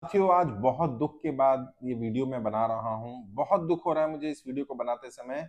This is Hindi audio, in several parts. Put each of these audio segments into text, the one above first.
साथियों, आज बहुत दुख के बाद ये वीडियो मैं बना रहा हूँ। बहुत दुख हो रहा है मुझे इस वीडियो को बनाते समय।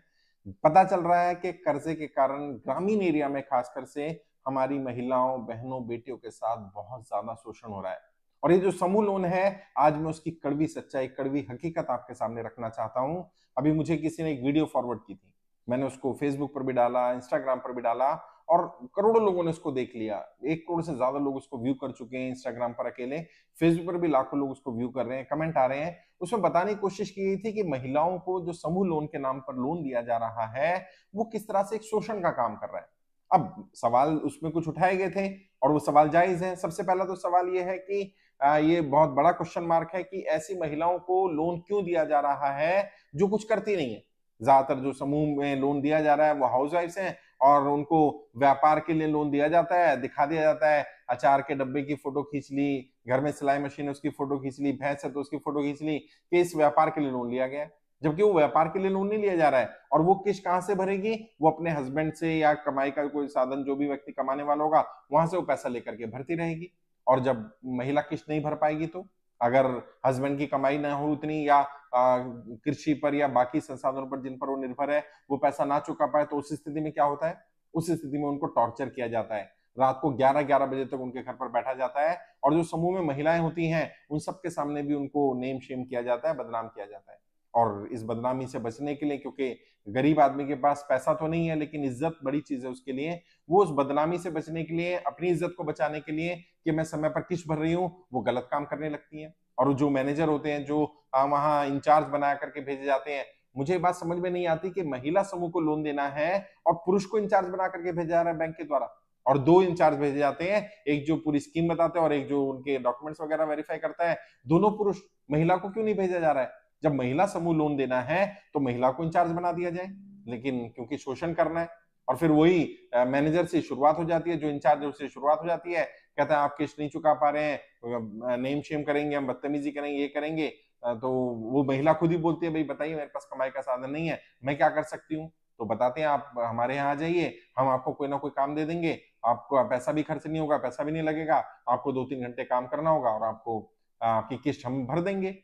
पता चल रहा है कि कर्जे के कारण ग्रामीण एरिया में खासकर से हमारी महिलाओं, बहनों, बेटियों के साथ बहुत ज्यादा शोषण हो रहा है। और ये जो समूह लोन है, आज मैं उसकी कड़वी सच्चाई, कड़वी हकीकत आपके सामने रखना चाहता हूँ। अभी मुझे किसी ने एक वीडियो फॉरवर्ड की थी, मैंने उसको फेसबुक पर भी डाला, इंस्टाग्राम पर भी डाला और करोड़ों लोगों ने उसको देख लिया। 1 करोड़ से ज्यादा लोग उसको व्यू कर चुके हैं इंस्टाग्राम पर अकेले। फेसबुक पर भी लाखों लोग उसको व्यू कर रहे हैं, कमेंट आ रहे हैं। उसमें बताने की कोशिश की गई थी कि महिलाओं को जो समूह लोन के नाम पर लोन दिया जा रहा है, वो किस तरह से एक शोषण का काम कर रहा है। अब सवाल उसमें कुछ उठाए गए थे और वो सवाल जायज है। सबसे पहला तो सवाल ये है कि ये बहुत बड़ा क्वेश्चन मार्क है कि ऐसी महिलाओं को लोन क्यों दिया जा रहा है जो कुछ करती नहीं है। ज्यादातर जो समूह में लोन दिया जा रहा है वो हाउस वाइफ हैं और उनको व्यापार के लिए लोन दिया जाता है, दिखा दिया जाता है। अचार के डब्बे की फोटो खींच ली, घर में सिलाई मशीन है उसकी फोटो खींच ली, भैंस है तो उसकी फोटो खींच ली कि इस व्यापार के लिए लोन लिया गया है। जबकि वो व्यापार के लिए लोन नहीं लिया जा रहा है। और वो किस्त कहां से भरेगी? वो अपने हस्बैंड से या कमाई का कोई साधन, जो भी व्यक्ति कमाने वाला होगा, वहां से वो पैसा लेकर के भरती रहेगी। और जब महिला किस्त नहीं भर पाएगी तो, अगर हस्बैंड की कमाई ना हो उतनी, या कृषि पर या बाकी संसाधनों पर जिन पर वो निर्भर है, वो पैसा ना चुका पाए, तो उस स्थिति में क्या होता है? उस स्थिति में उनको टॉर्चर किया जाता है। रात को 11-11 बजे तक उनके घर पर बैठा जाता है और जो समूह में महिलाएं होती हैं उन सबके सामने भी उनको नेम शेम किया जाता है, बदनाम किया जाता है। और इस बदनामी से बचने के लिए, क्योंकि गरीब आदमी के पास पैसा तो नहीं है लेकिन इज्जत बड़ी चीज है उसके लिए, वो उस बदनामी से बचने के लिए, अपनी इज्जत को बचाने के लिए कि मैं समय पर किस्त भर रही हूँ, वो गलत काम करने लगती है। और जो मैनेजर होते हैं, जो वहां इंचार्ज बना करके भेजे जाते हैं, मुझे ये बात समझ में नहीं आती कि महिला समूह को लोन देना है और पुरुष को इंचार्ज बना करके भेजा जा रहा है बैंक के द्वारा। और दो इंचार्ज भेजे जाते हैं, एक जो पूरी स्कीम बताते हैं और एक जो उनके डॉक्यूमेंट्स वगैरह वेरीफाई करता है। दोनों पुरुष। महिला को क्यों नहीं भेजा जा रहा है? जब महिला समूह लोन देना है तो महिला को इंचार्ज बना दिया जाए। लेकिन क्योंकि शोषण करना है, और फिर वही मैनेजर से शुरुआत हो जाती है, जो इंचार्ज है उससे शुरुआत हो जाती है। कहता है आप किस्त नहीं चुका पा रहे हैं, नेम शेम करेंगे, हम बदतमीजी करेंगे, ये करेंगे। तो वो महिला खुद ही बोलती है, भाई बताइए मेरे पास कमाई का साधन नहीं है, मैं क्या कर सकती हूँ? तो बताते हैं आप हमारे यहाँ आ जाइए, हम आपको कोई ना कोई काम दे देंगे, आपको पैसा भी खर्च नहीं होगा, पैसा भी नहीं लगेगा, आपको 2-3 घंटे काम करना होगा और आपको आपकी किस्त हम भर देंगे।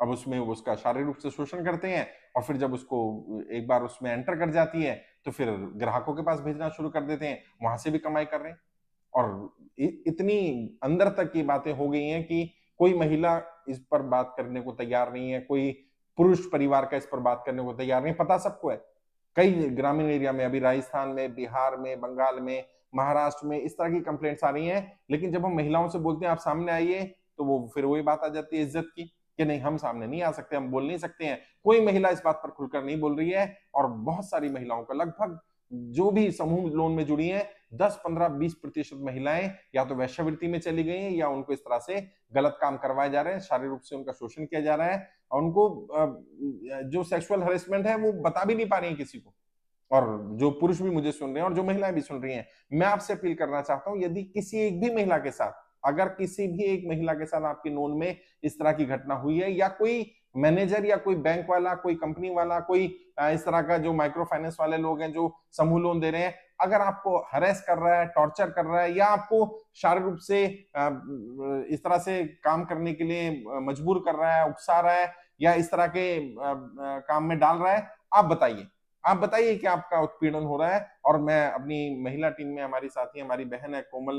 अब उसमें वो उसका शारीरिक रूप से शोषण करते हैं और फिर जब उसको एक बार उसमें एंटर कर जाती है तो फिर ग्राहकों के पास भेजना शुरू कर देते हैं, वहां से भी कमाई कर रहे हैं। और इतनी अंदर तक की बातें हो गई हैं कि कोई महिला इस पर बात करने को तैयार नहीं है, कोई पुरुष परिवार का इस पर बात करने को तैयार नहीं। पता सबको है। कई ग्रामीण एरिया में, अभी राजस्थान में, बिहार में, बंगाल में, महाराष्ट्र में इस तरह की कंप्लेंट्स आ रही हैं। लेकिन जब हम महिलाओं से बोलते हैं आप सामने आइए, तो वो फिर वही बात आ जाती है इज्जत की, कि नहीं हम सामने नहीं आ सकते, हम बोल नहीं सकते हैं। कोई महिला इस बात पर खुलकर नहीं बोल रही है। और बहुत सारी महिलाओं का, लगभग जो भी समूह लोन में जुड़ी हैं, 10-15-20% महिलाएं या तो वेश्यावृत्ति में चली गई हैं या उनको इस तरह से गलत काम करवाए जा रहे हैं, शारीरिक रूप से उनका शोषण किया जा रहा है और उनको जो सेक्सुअल हरेसमेंट है वो बता भी नहीं पा रही है किसी को। और जो पुरुष भी मुझे सुन रहे हैं और जो महिलाएं भी सुन रही हैं, मैं आपसे अपील करना चाहता हूं, यदि किसी एक भी महिला के साथ, अगर किसी भी एक महिला के साथ आपकी नोन में इस तरह की घटना हुई है, या कोई मैनेजर या कोई बैंक वाला, कोई कंपनी वाला, कोई इस तरह का जो माइक्रो फाइनेंस वाले लोग हैं जो समूह लोन दे रहे हैं, अगर आपको हरेस कर रहा है, टॉर्चर कर रहा है, या आपको शारीरिक रूप से इस तरह से काम करने के लिए मजबूर कर रहा है, उकसा रहा है, या इस तरह के काम में डाल रहा है, आप बताइए। आप बताइए कि आपका उत्पीड़न हो रहा है। और मैं अपनी महिला टीम में, हमारी साथी, हमारी बहन है कोमल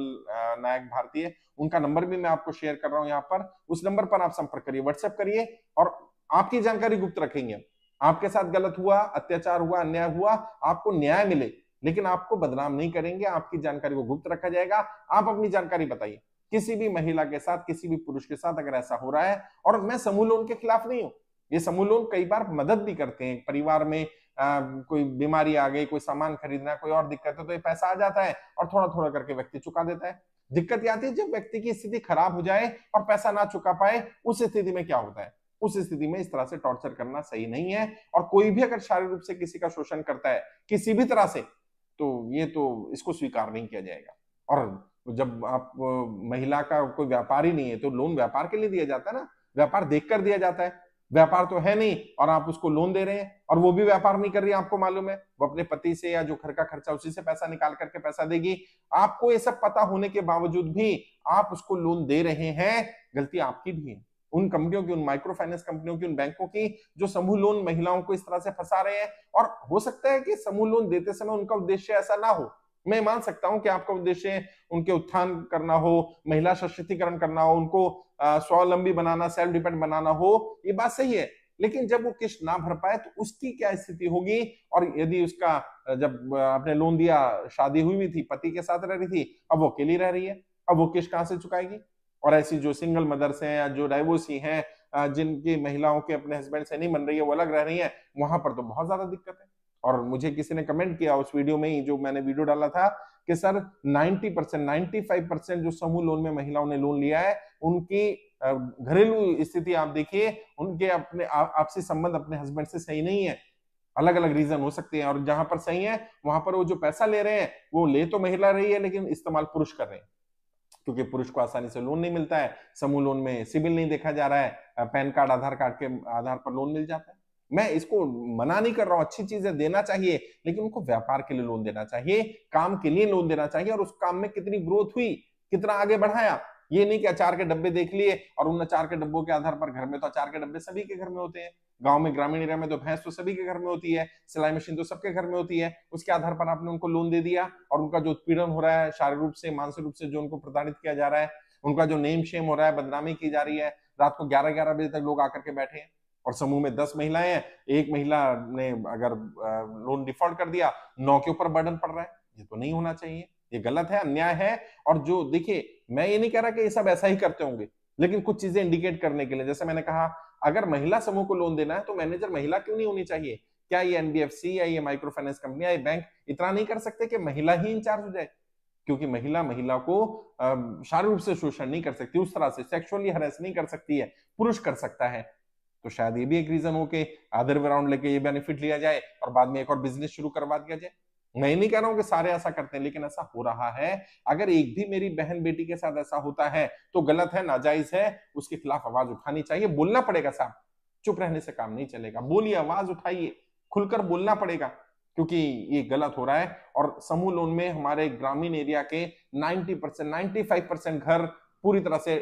नायक भारतीय, उनका नंबर भी मैं आपको शेयर कर रहा हूं यहाँ पर। उस नंबर पर आप संपर्क करिए, व्हाट्सएप करिए और आपकी जानकारी गुप्त रखेंगे। आपके साथ गलत हुआ, अत्याचार हुआ, अन्याय हुआ, आपको न्याय मिले, लेकिन आपको बदनाम नहीं करेंगे, आपकी जानकारी को गुप्त रखा जाएगा। आप अपनी जानकारी बताइए। किसी भी महिला के साथ, किसी भी पुरुष के साथ अगर ऐसा हो रहा है, और मैं समूह लोन के खिलाफ नहीं हूं, ये समूह लोन कई बार मदद भी करते हैं। परिवार में कोई बीमारी आ गई, कोई सामान खरीदना, कोई और दिक्कत है, तो ये पैसा आ जाता है और थोड़ा थोड़ा करके व्यक्ति चुका देता है। दिक्कत आती है जब व्यक्ति की स्थिति खराब हो जाए और पैसा ना चुका पाए, उस स्थिति में क्या होता है? उस स्थिति में इस तरह से टॉर्चर करना सही नहीं है। और कोई भी अगर शारीरिक रूप से किसी का शोषण करता है किसी भी तरह से, तो ये तो इसको स्वीकार नहीं किया जाएगा। और जब आप महिला का कोई व्यापार ही नहीं है, तो लोन व्यापार के लिए दिया जाता है ना, व्यापार देखकर दिया जाता है। व्यापार तो है नहीं और आप उसको लोन दे रहे हैं, और वो भी व्यापार नहीं कर रही है, आपको मालूम है, वो अपने पति से या जो घर का खर्चा उसी से पैसा निकाल करके पैसा देगी। आपको ये सब पता होने के बावजूद भी आप उसको लोन दे रहे हैं, गलती आपकी भी है। उन कंपनियों की, उन माइक्रो फाइनेंस कंपनियों की, उन बैंकों की जो समूह लोन महिलाओं को इस तरह से फंसा रहे हैं। और हो सकता है कि समूह लोन देते समय उनका उद्देश्य ऐसा ना हो। मैं मान सकता हूं कि आपका उद्देश्य उनके उत्थान करना हो, महिला सशक्तिकरण करना हो, उनको स्वावलंबी बनाना, सेल्फ डिपेंड बनाना हो, ये बात सही है। लेकिन जब वो किस्त ना भर पाए तो उसकी क्या स्थिति होगी? और यदि उसका जब आपने लोन दिया, शादी हुई थी, पति के साथ रह रही थी, अब वो अकेली रह रही है, अब वो किस्त कहां से चुकाएगी? और ऐसी जो सिंगल मदर्स हैं या जो डाइवोर्सी हैं, जिनकी महिलाओं के अपने हस्बैंड से नहीं बन रही है, वो अलग रह रही है, वहां पर तो बहुत ज्यादा दिक्कत है। और मुझे किसी ने कमेंट किया उस वीडियो में ही, जो मैंने वीडियो डाला था, कि सर 90%, 95% जो समूह लोन में महिलाओं ने लोन लिया है, उनकी घरेलू स्थिति आप देखिए, उनके अपने आपसी संबंध अपने हस्बैंड से सही नहीं है। अलग अलग रीजन हो सकते हैं, और जहां पर सही है वहां पर वो जो पैसा ले रहे हैं, वो ले तो महिला रही है लेकिन इस्तेमाल पुरुष कर रहे हैं, क्योंकि पुरुष को आसानी से लोन नहीं मिलता है। समूह लोन में सिबिल नहीं देखा जा रहा है, पैन कार्ड, आधार कार्ड के आधार पर लोन मिल जाता है। मैं इसको मना नहीं कर रहा हूं, अच्छी चीजें देना चाहिए, लेकिन उनको व्यापार के लिए लोन देना चाहिए, काम के लिए लोन देना चाहिए, और उस काम में कितनी ग्रोथ हुई, कितना आगे बढ़ाया। ये नहीं कि अचार के डब्बे देख लिए और उन अचार के डब्बों के आधार पर, घर में तो अचार के डब्बे सभी के घर में होते हैं, गांव में, ग्रामीण एरिया में तो भैंस तो सभी के घर में होती है, सिलाई मशीन तो सबके घर में होती है, उसके आधार पर आपने उनको लोन दे दिया, और उनका जो उत्पीड़न हो रहा है, शारीरिक रूप से, मानसिक रूप से जो उनको प्रताड़ित किया जा रहा है, उनका जो नेम शेम हो रहा है, बदनामी की जा रही है, रात को 11-11 बजे तक लोग आकर के बैठे हैं, और समूह में 10 महिलाएं हैं, एक महिला ने अगर लोन डिफॉल्ट कर दिया, 9 के ऊपर बर्डन पड़ रहा है। ये तो नहीं होना चाहिए, ये गलत है, अन्याय है। और जो देखिए, मैं ये नहीं कह रहा कि ये सब ऐसा ही करते होंगे, लेकिन कुछ चीजें इंडिकेट करने के लिए, जैसे मैंने कहा, अगर महिला समूह को लोन देना है तो मैनेजर महिला क्यों नहीं होनी चाहिए? क्या ये एनबीएफसी या ये माइक्रो फाइनेंस कंपनी या ये बैंक इतना नहीं कर सकते कि महिला ही इंचार्ज हो जाए? क्योंकि महिला को शारीरिक रूप से शोषण नहीं कर सकती, उस तरह से सेक्सुअली हरेस नहीं कर सकती है, पुरुष कर सकता है। तो शायद ये भी एक रीजन हो कि अदर वे राउंड लेके ये बेनिफिट लिया जाए और बाद में एक और बिजनेस शुरू करवा दिया जाए। मैं नहीं कह रहा हूं कि सारे ऐसा करते हैं, लेकिन ऐसा हो रहा है। अगर एक भी मेरी बहन बेटी के साथ ऐसा होता है तो गलत है, नाजायज है, उसके खिलाफ आवाज उठानी चाहिए, बोलना पड़ेगा साहब। चुप रहने से काम नहीं चलेगा, बोलिए, आवाज उठाइए, खुलकर बोलना पड़ेगा, क्योंकि ये गलत हो रहा है। और समूह लोन में हमारे ग्रामीण एरिया के 90%, 95% घर पूरी तरह से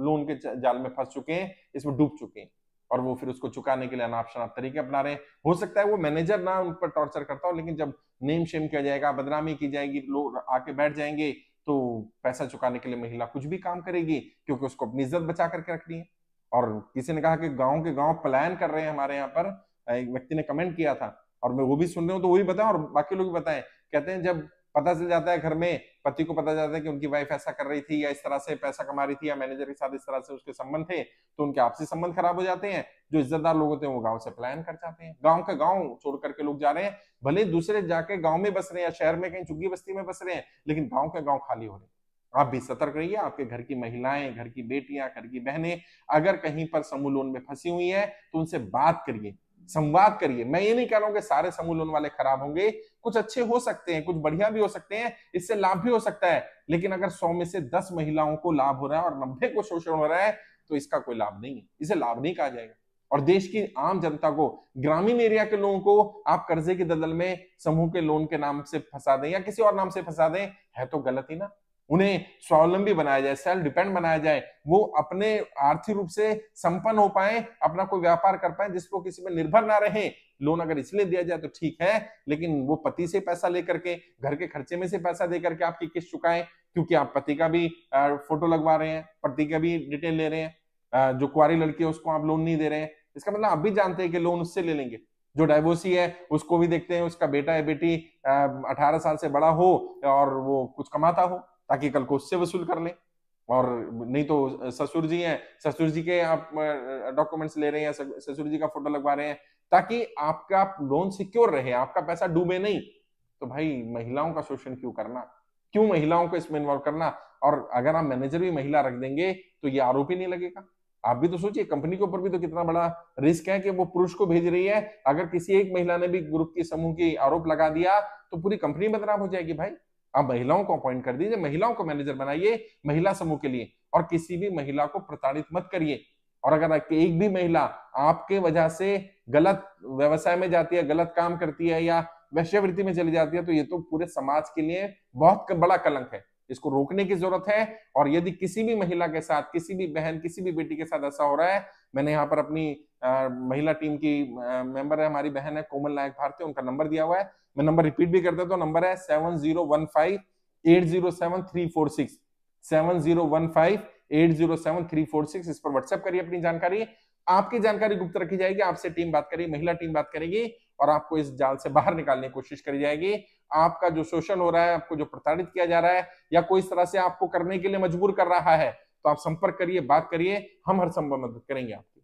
लोन के जाल में फंस चुके हैं, इसमें डूब चुके हैं, और वो फिर उसको चुकाने के लिए अनाप शनाप तरीके अपना रहे हैं। हो सकता है वो मैनेजर ना उन पर टॉर्चर करता हो, लेकिन जब नेम शेम किया जाएगा, बदनामी की जाएगी, लोग आके बैठ जाएंगे, तो पैसा चुकाने के लिए महिला कुछ भी काम करेगी, क्योंकि उसको अपनी इज्जत बचा करके रखनी है। और किसी ने कहा कि गांव के गांव पलायन कर रहे हैं हमारे यहाँ पर, एक व्यक्ति ने कमेंट किया था, और मैं वो भी सुन रहा हूँ, तो वही बताएं और बाकी लोग भी बताएं। कहते हैं जब पता चल जाता है घर में, पति को पता चलता है कि उनकी वाइफ ऐसा कर रही थी, या इस तरह से पैसा कमा रही थी, या मैनेजर के साथ इस तरह से उसके संबंध थे, तो उनके आपसी संबंध खराब हो जाते हैं। जो इज्जतदार लोग होते हैं वो गांव से पलायन कर जाते हैं, गांव का गांव छोड़ करके लोग जा रहे हैं, भले दूसरे जाके गांव में बस रहे हैं या शहर में कहीं झुग्गी बस्ती में बस रहे हैं, लेकिन गांव के गांव खाली हो रहे हैं। आप भी सतर्क रहिए, आपके घर की महिलाएं, घर की बेटियां, घर की बहनें अगर कहीं पर समूह लोन में फंसी हुई है तो उनसे बात करिए, संवाद करिए। मैं ये नहीं कह रहा हूं कि सारे समूह लोन वाले खराब होंगे, कुछ अच्छे हो सकते हैं, कुछ बढ़िया भी हो सकते हैं, इससे लाभ भी हो सकता है, लेकिन अगर 100 में से 10 महिलाओं को लाभ हो रहा है और 90 को शोषण हो रहा है, तो इसका कोई लाभ नहीं है, इसे लाभ नहीं कहा जाएगा। और देश की आम जनता को, ग्रामीण एरिया के लोगों को आप कर्जे की दलदल में समूह के लोन के नाम से फंसा दें या किसी और नाम से फंसा दें, है तो गलत ही ना। उन्हें स्वावलंबी बनाया जाए, सेल्फ डिपेंड बनाया जाए, वो अपने आर्थिक रूप से संपन्न हो पाए, अपना कोई व्यापार कर पाए जिसको किसी पर निर्भर ना रहे। लोन अगर इसलिए दिया जाए तो ठीक है, लेकिन वो पति से पैसा लेकर के, घर के खर्चे में से पैसा देकर के आपकी किस्त चुकाएं, क्योंकि आप पति का भी फोटो लगवा रहे हैं, पति का भी डिटेल ले रहे हैं, जो कुंवारी लड़की है उसको आप लोन नहीं दे रहे हैं, इसका मतलब आप भी जानते हैं कि लोन उससे ले लेंगे। जो डाइवोर्सी है उसको भी देखते हैं, उसका बेटा या बेटी 18 साल से बड़ा हो और वो कुछ कमाता हो, ताकि कल को उससे वसूल कर ले। और नहीं तो ससुर जी हैं, ससुर जी के आप डॉक्यूमेंट्स ले रहे हैं, ससुर जी का फोटो लगवा रहे हैं, ताकि आपका लोन सिक्योर रहे, आपका पैसा डूबे नहीं। तो भाई महिलाओं का शोषण क्यों करना, क्यों महिलाओं को इसमें इन्वॉल्व करना? और अगर आप मैनेजर भी महिला रख देंगे तो ये आरोप ही नहीं लगेगा। आप भी तो सोचिए, कंपनी के ऊपर भी तो कितना बड़ा रिस्क है कि वो पुरुष को भेज रही है। अगर किसी एक महिला ने भी ग्रुप की समूह की आरोप लगा दिया तो पूरी कंपनी बदनाम हो जाएगी। भाई आप महिलाओं को अपॉइंट कर दीजिए, महिलाओं को मैनेजर बनाइए महिला समूह के लिए, और किसी भी महिला को प्रताड़ित मत करिए। और अगर एक भी महिला आपके वजह से गलत व्यवसाय में जाती है, गलत काम करती है या वेश्यावृत्ति में चली जाती है, तो ये तो पूरे समाज के लिए बहुत बड़ा कलंक है। इसको रोकने की जरूरत है। और यदि किसी भी महिला के साथ, किसी भी बहन, किसी भी बेटी के साथ ऐसा हो रहा है, मैंने यहाँ पर अपनी महिला टीम की मेंबर है, हमारी बहन है कोमल नायक भारती, उनका नंबर दिया हुआ है। मैं नंबर रिपीट भी कर देता हूँ, नंबर है 7015807346, 7015807346। इस पर व्हाट्सएप करिए अपनी जानकारी, आपकी जानकारी गुप्त रखी जाएगी, आपसे टीम बात करेगी, महिला टीम बात करेगी और आपको इस जाल से बाहर निकालने की कोशिश करी जाएगी। आपका जो शोषण हो रहा है, आपको जो प्रताड़ित किया जा रहा है या कोई इस तरह से आपको करने के लिए मजबूर कर रहा है, तो आप संपर्क करिए, बात करिए, हम हर संभव मदद करेंगे आपकी।